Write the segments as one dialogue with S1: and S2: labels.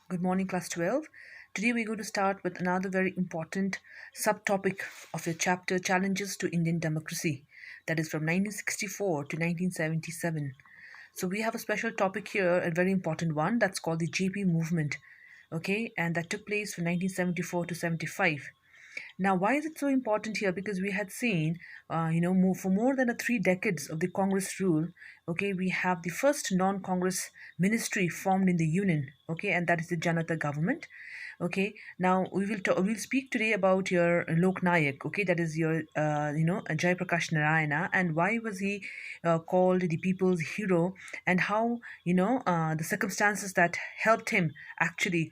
S1: Good morning, class 12. Today we're going to start with another very important subtopic of your chapter Challenges to Indian Democracy, that is from 1964 to 1977. So we have a special topic here, a very important one that's called the JP movement, okay, and that took place from 1974 to 75. Now, why is it so important here? Because we had seen, for more than 3 decades of the Congress rule, okay, we have the first non-Congress ministry formed in the Union, okay, and that is the Janata government. Okay, now we'll speak today about your Lok Nayak, okay, that is your Jai Prakash Narayana, and why was he called the people's hero, and how the circumstances that helped him actually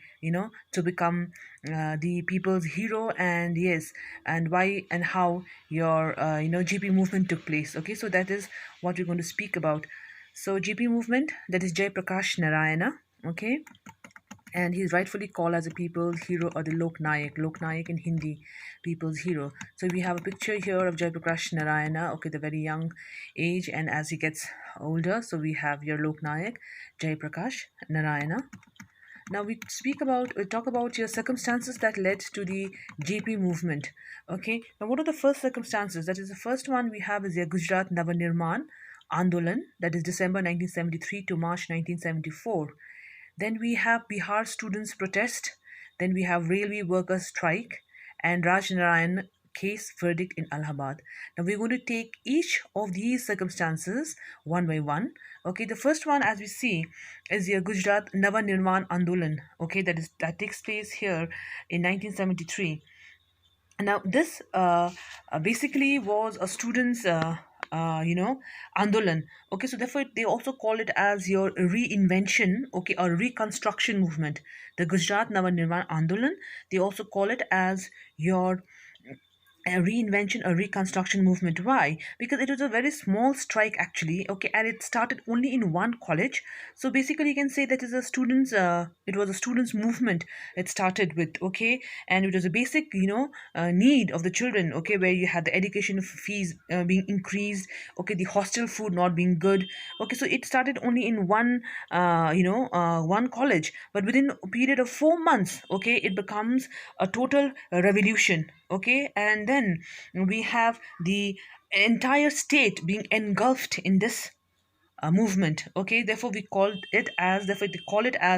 S1: to become the people's hero, and yes, and why and how your GP movement took place. Okay, so that is what we're going to speak about. So GP movement, that is Jai Prakash Narayana, okay, and he's rightfully called as a people's hero, or the Lok Nayak in Hindi, people's hero. So we have a picture here of Jai Prakash Narayana, okay, the very young age, and as he gets older, so we have your Lok Nayak, Jai Prakash Narayana. Now we talk about your circumstances that led to the JP movement. Okay. Now what are the first circumstances? That is, the first one we have is the Gujarat Navanirman Andolan, that is December 1973 to March 1974. Then we have Bihar students protest. Then we have railway workers strike and Raj Narayan case verdict in Allahabad. Now we're going to take each of these circumstances one by one. Okay, the first one, as we see, is the Gujarat Nava Nirman Andolan. Okay, that takes place here in 1973. Now this basically was a students andolan. Okay, so therefore they also call it as your reinvention, okay, or reconstruction movement. The Gujarat Nava Nirman Andolan, they also call it as your a reinvention, a reconstruction movement. Why? Because it was a very small strike actually, okay, and it started only in one college. So basically you can say that is a students it was a students movement it started with, okay, and it was a basic need of the children, okay, where you had the education fees being increased, okay, the hostel food not being good, okay, so it started only in one college, but within a period of 4 months, okay, it becomes a total revolution, okay, and then we have the entire state being engulfed in this movement, okay, therefore they call it as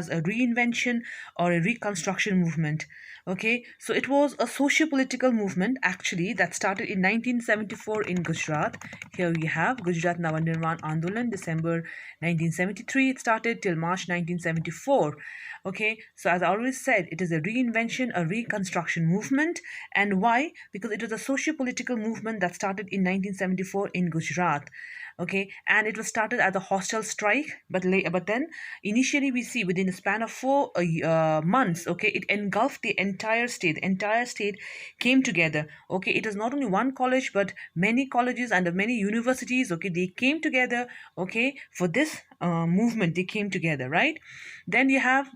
S1: a reinvention or a reconstruction movement, okay. So it was a socio-political movement actually that started in 1974 in Gujarat. Here we have Gujarat Navanirman Andolan, December 1973 it started till March 1974. Okay, so as I already said, it is a reinvention, a reconstruction movement. And why? Because it was a socio-political movement that started in 1974 in Gujarat, okay, and it was started as a hostile strike, but then initially we see within a span of 4 months, okay, it engulfed the entire state. The entire state came together, okay. It was not only one college but many colleges and many universities, okay, they came together, okay, for this movement. They came together, right? Then you have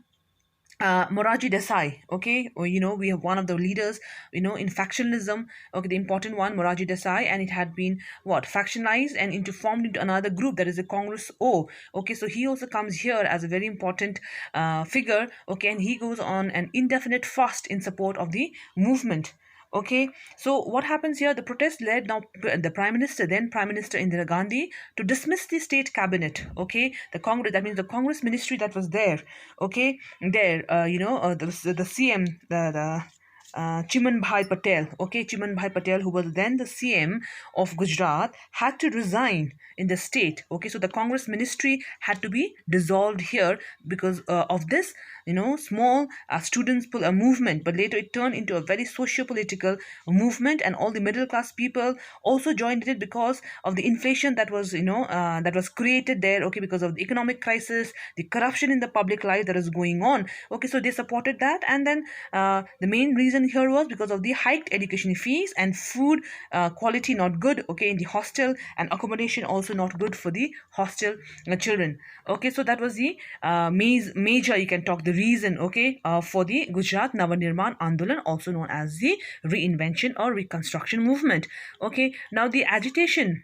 S1: Moraji Desai, okay, or we have one of the leaders, in factionalism, okay, the important one, Moraji Desai, and it had been what factionalized and formed into another group, that is the Congress O, okay, so he also comes here as a very important figure, okay, and he goes on an indefinite fast in support of the movement. Okay, so what happens here? The protest led now the Prime Minister Indira Gandhi, to dismiss the state cabinet. Okay, the Congress, that means the Congress ministry that was there. Okay, there, the CM, Chiman Bhai Patel, okay, Chiman Bhai Patel, who was then the CM of Gujarat, had to resign in the state. Okay, so the Congress ministry had to be dissolved here because of this, small students' movement. But later it turned into a very socio-political movement, and all the middle class people also joined it because of the inflation that was, that was created there. Okay, because of the economic crisis, the corruption in the public life that is going on. Okay, so they supported that, and then the main reason here was because of the hiked education fees and food quality not good, okay, in the hostel, and accommodation also not good for the hostel children. Okay, so that was the major, you can talk, the reason, okay, for the Gujarat Navanirman Andolan, also known as the reinvention or reconstruction movement. Okay, now the agitation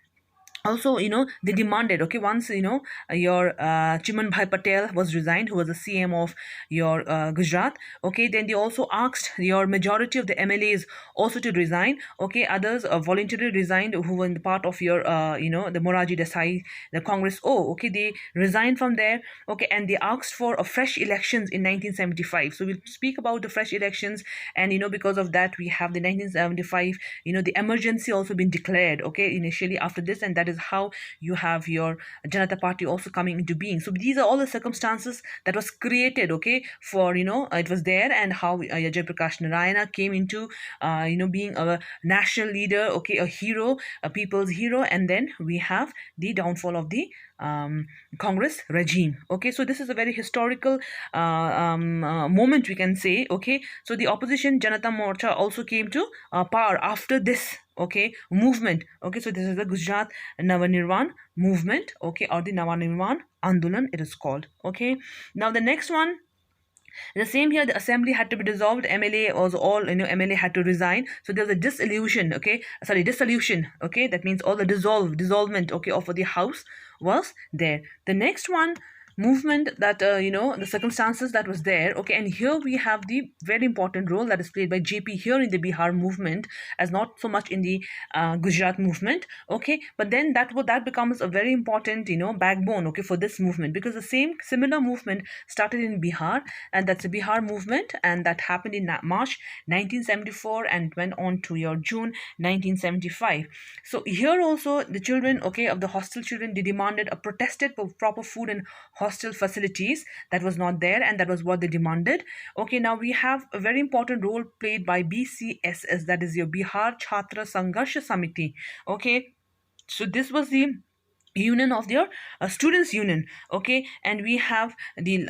S1: also, they demanded, okay, once, your Chiman Bhai Patel was resigned, who was the CM of your Gujarat. Okay, then they also asked your majority of the MLAs also to resign. Okay, others voluntarily resigned who were in the part of your the Moraji Desai, the Congress. Oh, okay, they resigned from there. Okay, and they asked for a fresh elections in 1975. So we'll speak about the fresh elections, and because of that we have the 1975, the emergency also been declared, okay, initially after this, and that is how you have your Janata Party also coming into being. So these are all the circumstances that was created, okay, for it was there, and how Jay Prakash Narayana came into being a national leader, okay, a hero, a people's hero, and then we have the downfall of the Congress regime. Okay, so this is a very historical moment, we can say. Okay, so the opposition Janata Morcha also came to power after this, okay, movement. Okay, so this is the Gujarat Navanirvan movement, okay, or the Navanirvan Andolan it is called. Okay, now the next one, the same here, the assembly had to be dissolved. MLA was all, MLA had to resign. So there was a dissolution, okay, sorry, dissolution, okay, that means all the dissolvement, okay, of the house was there. The next one, movement that the circumstances that was there, okay, and here we have the very important role that is played by JP here in the Bihar movement, as not so much in the Gujarat movement, okay, but then that becomes a very important backbone, okay, for this movement, because the similar movement started in Bihar, and that's the Bihar movement, and that happened in March 1974 and went on to your June 1975. So here also the children, okay, of the hostel children, they demanded a protested for proper food and hostel facilities. That was not there, and that was what they demanded. Okay, now we have a very important role played by BCSS, that is your Bihar Chhatra Sangharsh Samiti. Okay, so this was the union of their students union. Okay, and we have the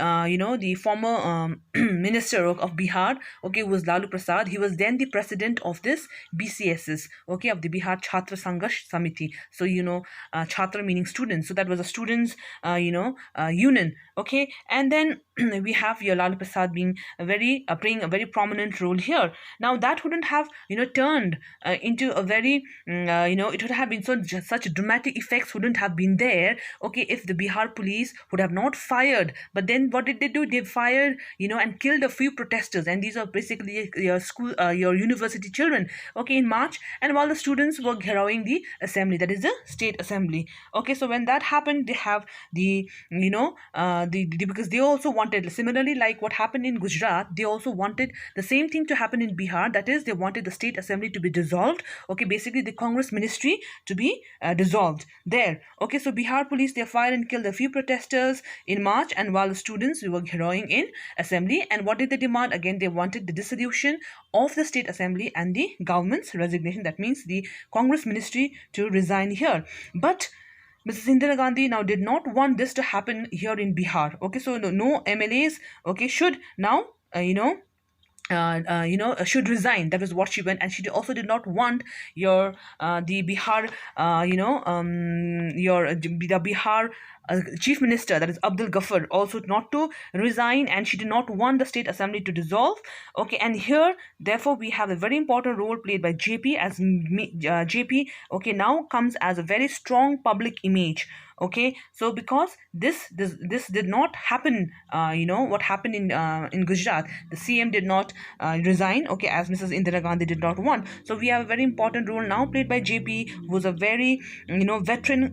S1: the former minister of Bihar, okay, was Lalu Prasad. He was then the president of this BCSS, okay, of the Bihar Chhatra Sangharsh Samiti. So Chhatra meaning students, so that was a students union. Okay, and then we have your Lalu Prasad being playing a very prominent role here. Now that wouldn't have turned into a very it would have been such dramatic effects wouldn't have been there, okay, if the Bihar police would have not fired. But then what did they do? They fired and killed a few protesters, and these are basically your school your university children, okay, in March, and while the students were gherowing the assembly, that is the state assembly. Okay, so when that happened, they have the because they also wanted, similarly like what happened in Gujarat, they also wanted the same thing to happen in Bihar, that is they wanted the state assembly to be dissolved, okay, basically the Congress ministry to be dissolved there. Okay, so Bihar police, they fired and killed a few protesters in March, and while the students were gherowing in assembly. And what did they demand? Again, they wanted the dissolution of the state assembly and the government's resignation, that means the Congress ministry to resign here. But Mrs. Indira Gandhi now did not want this to happen here in Bihar. Okay, so no MLAs, okay, should now should resign. That was what she went, and she also did not want your the Bihar the Bihar chief minister, that is Abdul Ghaffar, also not to resign, and she did not want the state assembly to dissolve. Okay, and here therefore we have a very important role played by JP, as JP, okay, now comes as a very strong public image. Okay, so because this did not happen, what happened in Gujarat, the CM did not resign, okay, as Mrs. Indira Gandhi did not want. So we have a very important role now played by JP, who was a very veteran,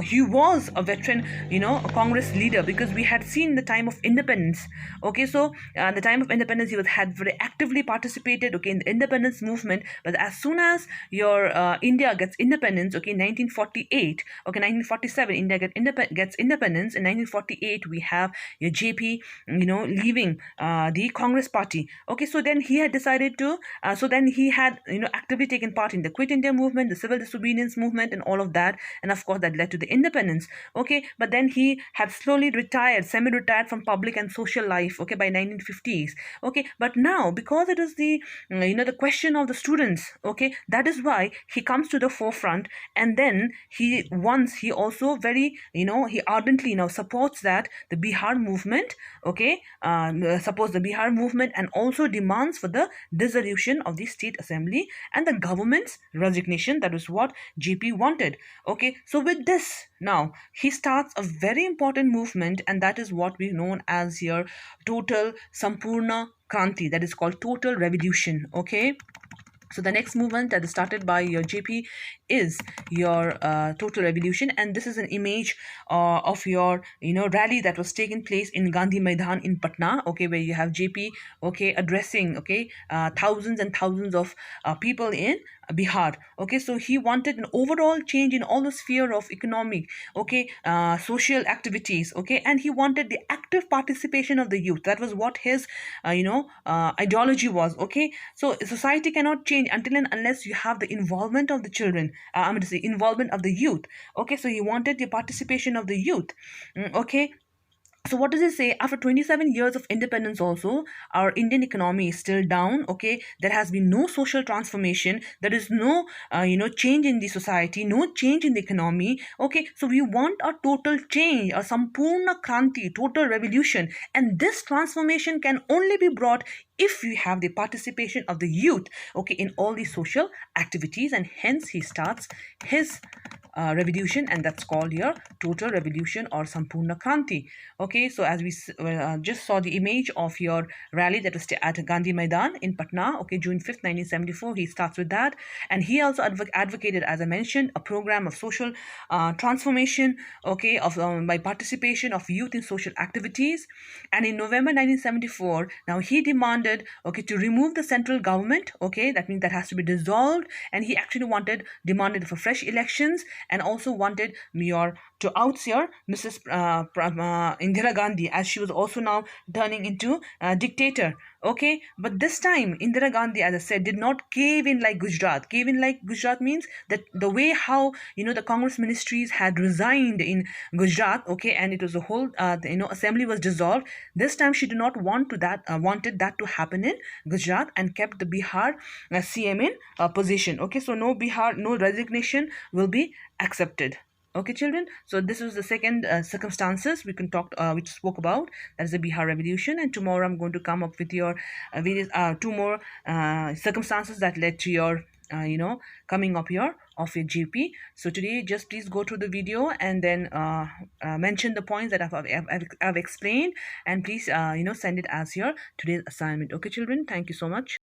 S1: he was a veteran a Congress leader, because we had seen the time of independence. Okay, so the time of independence, he had very actively participated, okay, in the independence movement. But as soon as your India gets independence, okay, 1948, okay, 1947 India gets independence. In 1948 we have your JP leaving the Congress party. Okay, so then he had decided to so then he had actively taken part in the Quit India movement, the civil disobedience movement, and all of that, and of course that led to the independence. Okay, but then he had slowly retired, semi-retired from public and social life, okay, by 1950s. Okay, but now because it is the the question of the students, okay, that is why he comes to the forefront. And then he also very, he ardently now supports that the Bihar movement, okay, supports the Bihar movement, and also demands for the dissolution of the state assembly and the government's resignation. That is what JP wanted. Okay, so with this, now he starts a very important movement, and that is what we know as your total Sampurna Kranti, that is called total revolution. Okay, so the next movement that is started by your JP is your total revolution, and this is an image of your rally that was taking place in Gandhi Maidan in Patna. Okay, where you have JP, okay, addressing, okay, thousands and thousands of people in Bihar. Okay, so he wanted an overall change in all the sphere of economic, okay, social activities. Okay, and he wanted the active participation of the youth. That was what his ideology was. Okay, so society cannot change until and unless you have the involvement of the children, I mean to say involvement of the youth. Okay, so he wanted the participation of the youth. Okay, so what does it say? After 27 years of independence also, our Indian economy is still down. Okay, there has been no social transformation. There is no change in the society, no change in the economy. Okay, so we want a total change, a Sampurna Kranti, total revolution, and this transformation can only be brought if we have the participation of the youth, okay, in all these social activities. And hence he starts his revolution, and that's called your total revolution or Sampurna Kranti. Okay, so as we just saw the image of your rally that was at Gandhi Maidan in Patna, okay, June 5th, 1974, he starts with that. And he also advocated, as I mentioned, a program of social transformation, okay, of by participation of youth in social activities. And in November 1974, now he demanded, okay, to remove the central government. Okay, that means that has to be dissolved. And he actually demanded for fresh elections, and also wanted your to oustsee Mrs. Indira Gandhi, as she was also now turning into a dictator. Okay, but this time Indira Gandhi, as I said, did not cave in like Gujarat. Cave in like Gujarat means that the way how the Congress ministries had resigned in Gujarat, okay, and it was a whole assembly was dissolved. This time she did not wanted that to happen in Gujarat, and kept the Bihar CM in position. Okay, so no resignation will be accepted. Okay, children, so this is the second circumstances we can talk which spoke about, that is the Bihar revolution. And tomorrow I'm going to come up with your various two more circumstances that led to your coming up here of your GP. So today just please go through the video and then mention the points that I've explained, and please send it as your today's assignment. Okay, children, thank you so much.